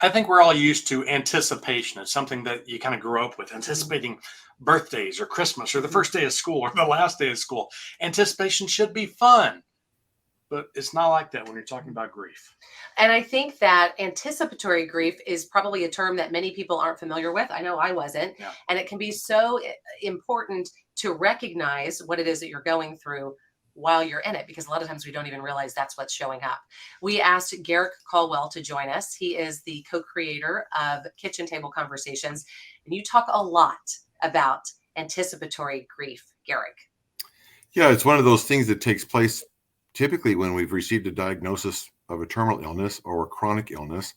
I think we're all used to anticipation. It's something that you kind of grew up with, anticipating birthdays or Christmas or the first day of school or the last day of school. Anticipation should be fun, but it's not like that when you're talking about grief. And I think that anticipatory grief is probably a term that many people aren't familiar with. I know I wasn't. Yeah. And it can be so important to recognize what it is that you're going through while you're in it, because a lot of times we don't even realize that's what's showing up. We asked Garrick Colwell to join us. He is the co-creator of Kitchen Table Conversations, and you talk a lot about anticipatory grief, Garrick. Yeah, it's one of those things that takes place typically when we've received a diagnosis of a terminal illness or a chronic illness,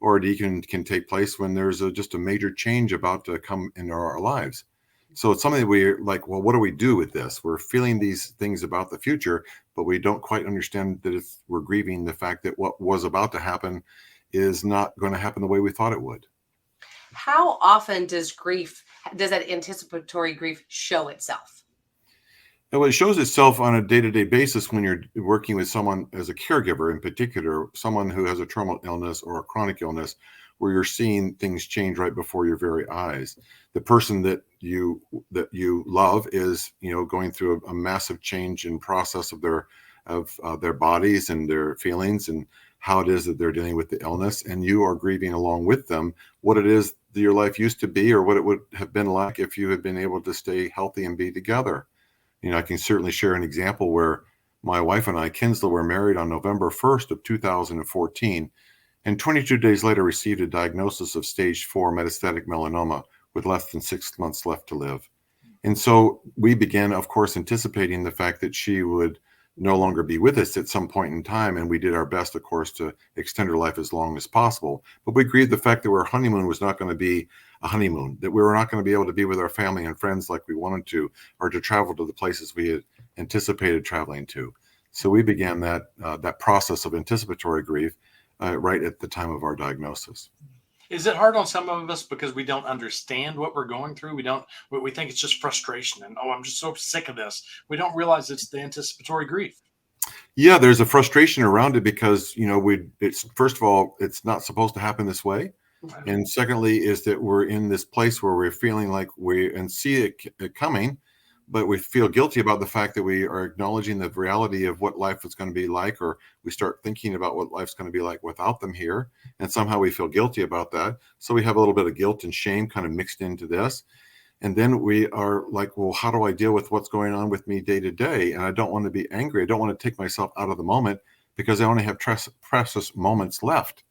or it can take place when there's just a major change about to come into our lives. So it's something that we're like, well, what do we do with this? We're feeling these things about the future, but we don't quite understand that we're grieving the fact that what was about to happen is not going to happen the way we thought it would. How often does that anticipatory grief show itself? Well, it shows itself on a day-to-day basis when you're working with someone as a caregiver, in particular, someone who has a terminal illness or a chronic illness, where you're seeing things change right before your very eyes. The person that you love is, going through a massive change in process of their bodies and their feelings and how it is that they're dealing with the illness, and you are grieving along with them what it is that your life used to be, or what it would have been like if you had been able to stay healthy and be together. I can certainly share an example where my wife and I, Kinsler, were married on November 1st of 2014, and 22 days later received a diagnosis of stage 4 metastatic melanoma with less than 6 months left to live. And so we began, of course, anticipating the fact that she would no longer be with us at some point in time, and we did our best, of course, to extend her life as long as possible. But we grieved the fact that our honeymoon was not going to be a honeymoon, that we were not going to be able to be with our family and friends like we wanted to, or to travel to the places we had anticipated traveling to. So we began that process of anticipatory grief right at the time of our diagnosis. Is it hard on some of us because we don't understand what we're going through? We think it's just frustration and, I'm just so sick of this. We don't realize it's the anticipatory grief. Yeah, there's a frustration around it because, it's first of all, it's not supposed to happen this way. Right. And secondly, is that we're in this place where we're feeling like and see it coming, but we feel guilty about the fact that we are acknowledging the reality of what life is going to be like, or we start thinking about what life's going to be like without them here. And somehow we feel guilty about that. So we have a little bit of guilt and shame kind of mixed into this. And then we are like, well, how do I deal with what's going on with me day to day? And I don't want to be angry. I don't want to take myself out of the moment because I only have precious moments left.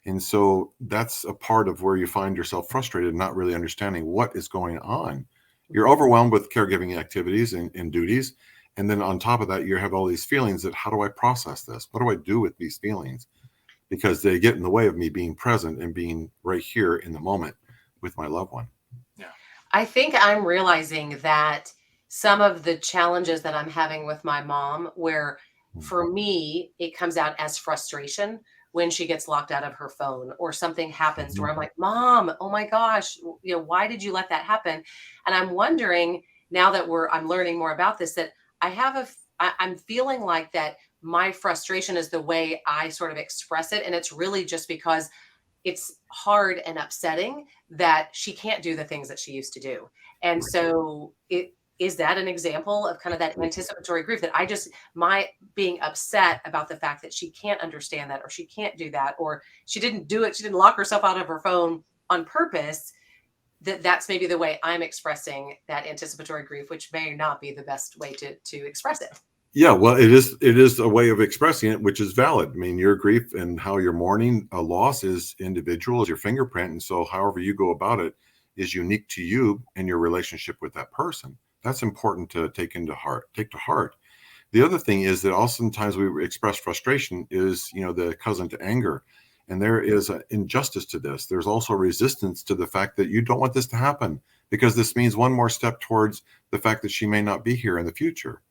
And so that's a part of where you find yourself frustrated, not really understanding what is going on. You're overwhelmed with caregiving activities and duties. And then on top of that, you have all these feelings that, how do I process this? What do I do with these feelings? Because they get in the way of me being present and being right here in the moment with my loved one. Yeah. I think I'm realizing that some of the challenges that I'm having with my mom, where for me, it comes out as frustration when she gets locked out of her phone or something happens where I'm like, Mom, oh my gosh, why did you let that happen? And I'm wondering now that I'm learning more about this, that I'm feeling like that my frustration is the way I sort of express it. And it's really just because it's hard and upsetting that she can't do the things that she used to do. And so is that an example of kind of that anticipatory grief, that my being upset about the fact that she can't understand that, or she can't do that, or she didn't do it, she didn't lock herself out of her phone on purpose, that's maybe the way I'm expressing that anticipatory grief, which may not be the best way to express it. Yeah, well, it is a way of expressing it, which is valid. I mean, your grief and how you're mourning a loss is individual, is your fingerprint. And so however you go about it is unique to you and your relationship with that person. That's important to take to heart. The other thing is that oftentimes we express frustration is, the cousin to anger. And there is an injustice to this. There's also resistance to the fact that you don't want this to happen, because this means one more step towards the fact that she may not be here in the future.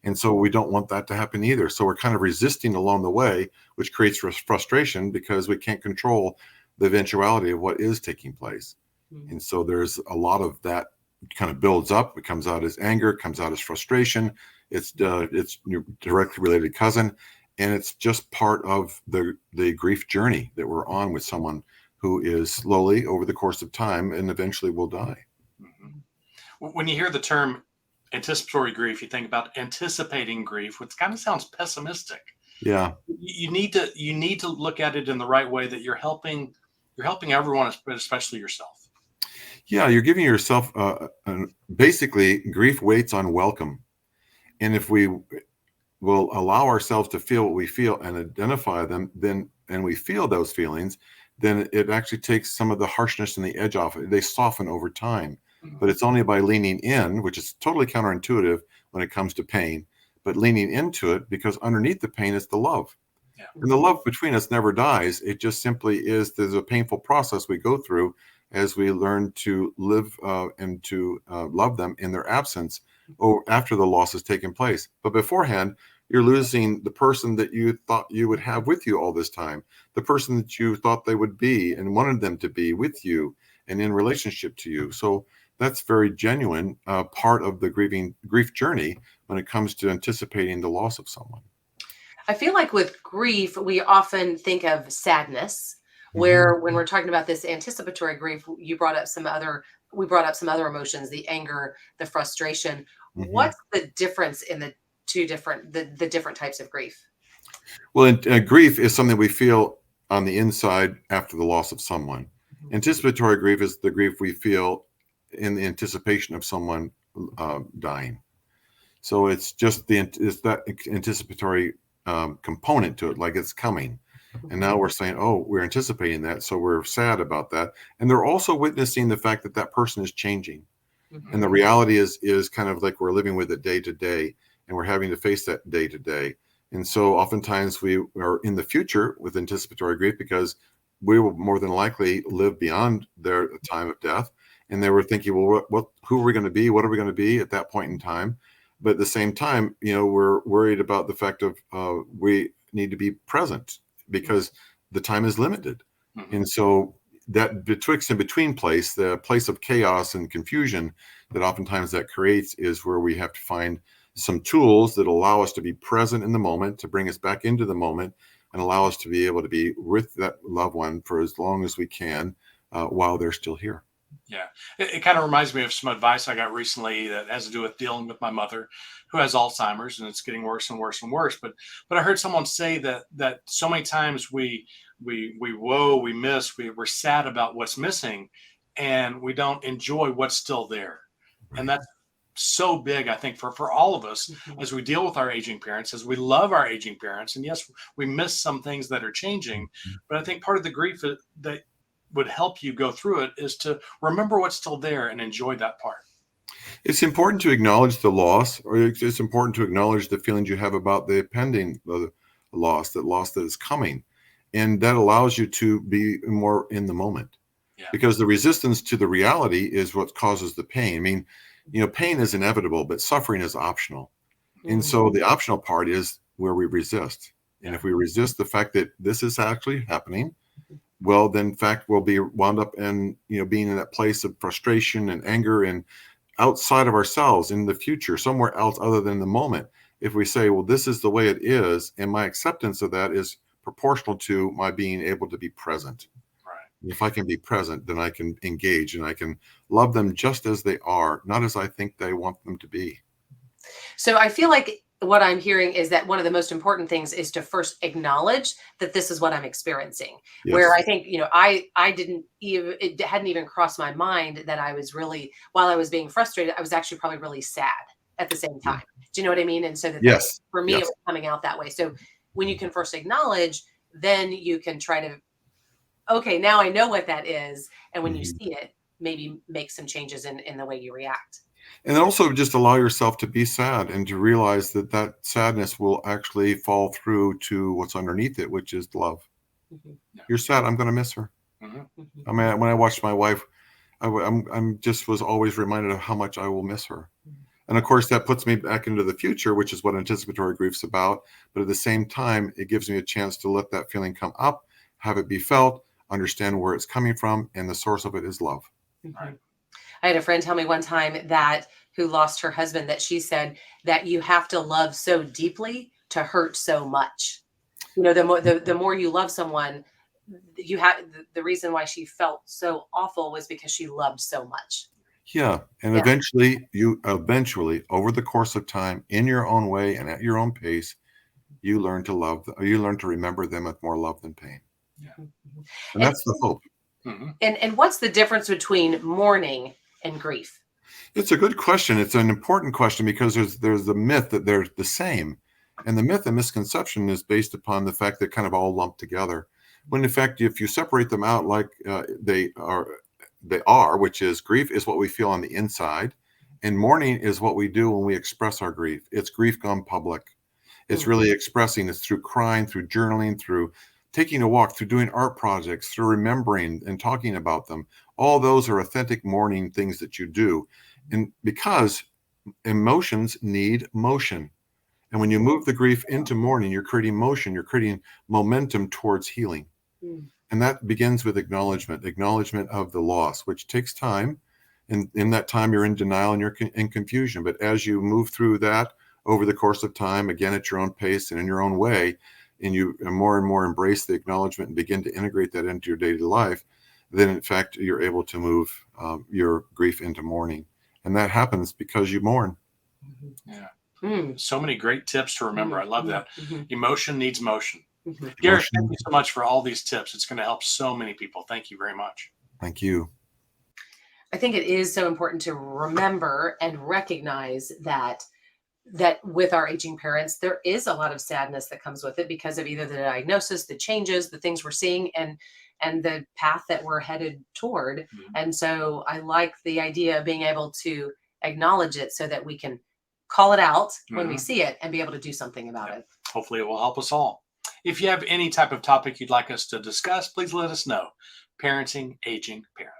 And so we don't want that to happen either. So we're kind of resisting along the way, which creates frustration because we can't control the eventuality of what is taking place. Mm-hmm. And so there's a lot of that kind of builds up. It comes out as anger, it comes out as frustration. It's directly related cousin. And it's just part of the grief journey that we're on with someone who is slowly over the course of time and eventually will die. Mhm. When you hear the term anticipatory grief, you think about anticipating grief, which kind of sounds pessimistic. Yeah. You need to look at it in the right way, that you're helping everyone, but especially yourself. Yeah, you're giving yourself basically grief waits on welcome. And if we will allow ourselves to feel what we feel and identify them, then and we feel those feelings, then it actually takes some of the harshness and the edge off. They soften over time. But it's only by leaning in, which is totally counterintuitive when it comes to pain, but leaning into it, because underneath the pain is the love. Yeah. And the love between us never dies. It just simply is, there's a painful process we go through as we learn to live and to love them in their absence or after the loss has taken place. But beforehand, you're losing the person that you thought you would have with you all this time, the person that you thought they would be and wanted them to be with you and in relationship to you. So that's very genuine part of the grief journey when it comes to anticipating the loss of someone. I feel like with grief, we often think of sadness, where when we're talking about this anticipatory grief, we brought up some other emotions, the anger, the frustration. Mhm. What's the difference in the the different types of grief? Well, grief is something we feel on the inside after the loss of someone. Anticipatory grief is the grief we feel in the anticipation of someone dying. So it's just it's that anticipatory component to it, like it's coming. And now we're saying, oh, we're anticipating that, so we're sad about that. And they're also witnessing the fact that that person is changing. And the reality is kind of like we're living with it day to day, and we're having to face that day to day. And so oftentimes we are in the future with anticipatory grief because we will more than likely live beyond their time of death. And they were thinking, well, who are we going to be? What are we going to be at that point in time? But at the same time, we're worried about the fact of we need to be present because the time is limited. And so that betwixt and between place, the place of chaos and confusion that oftentimes that creates, is where we have to find some tools that allow us to be present in the moment, to bring us back into the moment and allow us to be able to be with that loved one for as long as we can while they're still here. Yeah, it kind of reminds me of some advice I got recently that has to do with dealing with my mother, who has Alzheimer's, and it's getting worse and worse and worse. But I heard someone say that so many times we miss, we're sad about what's missing, and we don't enjoy what's still there. And that's so big, I think, for all of us as we deal with our aging parents, as we love our aging parents. And yes, we miss some things that are changing, but I think part of the grief that would help you go through it is to remember what's still there and enjoy that part. It's important to acknowledge the loss, or it's important to acknowledge the feelings you have about the pending loss that is coming. And that allows you to be more in the moment. Yeah. Because the resistance to the reality is what causes the pain. I mean, pain is inevitable, but suffering is optional. And so the optional part is where we resist. And if we resist the fact that this is actually happening, well, then in fact, we'll be wound up in, being in that place of frustration and anger and outside of ourselves in the future, somewhere else other than the moment. If we say, well, this is the way it is, and my acceptance of that is proportional to my being able to be present. Right. If I can be present, then I can engage and I can love them just as they are, not as I think they want them to be. So I feel like what I'm hearing is that one of the most important things is to first acknowledge that this is what I'm experiencing. Yes. Where I think, I didn't even, it hadn't even crossed my mind that I was really, while I was being frustrated, I was actually probably really sad at the same time. Do you know what I mean? And so that Yes. for me, Yes. it was coming out that way. So when you can first acknowledge, then you can try to, okay, now I know what that is. And when you see it, maybe make some changes in the way you react. And also just allow yourself to be sad and to realize that that sadness will actually fall through to what's underneath it, which is love. You're sad. I'm going to miss her. I mean, when I watched my wife, I'm just was always reminded of how much I will miss her. And of course, that puts me back into the future, which is what anticipatory grief's about. But at the same time, it gives me a chance to let that feeling come up, have it be felt, understand where it's coming from, and the source of it is love. Right. I had a friend tell me one time who lost her husband, that she said that you have to love so deeply to hurt so much. The more you love someone, the reason why she felt so awful was because she loved so much. Yeah. And Yeah. eventually, over the course of time, in your own way and at your own pace, you learn to remember them with more love than pain. Yeah. And that's the hope. Mm-hmm. And what's the difference between mourning and grief? It's a good question. It's an important question because there's the myth that they're the same. And the myth and misconception is based upon the fact they're kind of all lumped together. When in fact, if you separate them out like they are, which is grief is what we feel on the inside, and mourning is what we do when we express our grief. It's grief gone public. It's really expressing. It's through crying, through journaling, through taking a walk, through doing art projects, through remembering and talking about them. All those are authentic mourning things that you do. And because emotions need motion. And when you move the grief into mourning, you're creating motion, you're creating momentum towards healing. And that begins with acknowledgement of the loss, which takes time. And in that time, you're in denial and you're in confusion. But as you move through that over the course of time, again, at your own pace and in your own way, and you more and more embrace the acknowledgement and begin to integrate that into your daily life, then in fact, you're able to move your grief into mourning. And that happens because you mourn. Yeah. So many great tips to remember. I love that. Emotion needs motion. Garrick, Emotion. thank you so much for all these tips. It's going to help so many people. Thank you very much. Thank you. I think it is so important to remember and recognize that with our aging parents, there is a lot of sadness that comes with it because of either the diagnosis, the changes, the things we're seeing, and the path that we're headed toward. And so I like the idea of being able to acknowledge it so that we can call it out when we see it and be able to do something about it. Hopefully it will help us all. If you have any type of topic you'd like us to discuss, please let us know. Parenting aging parents.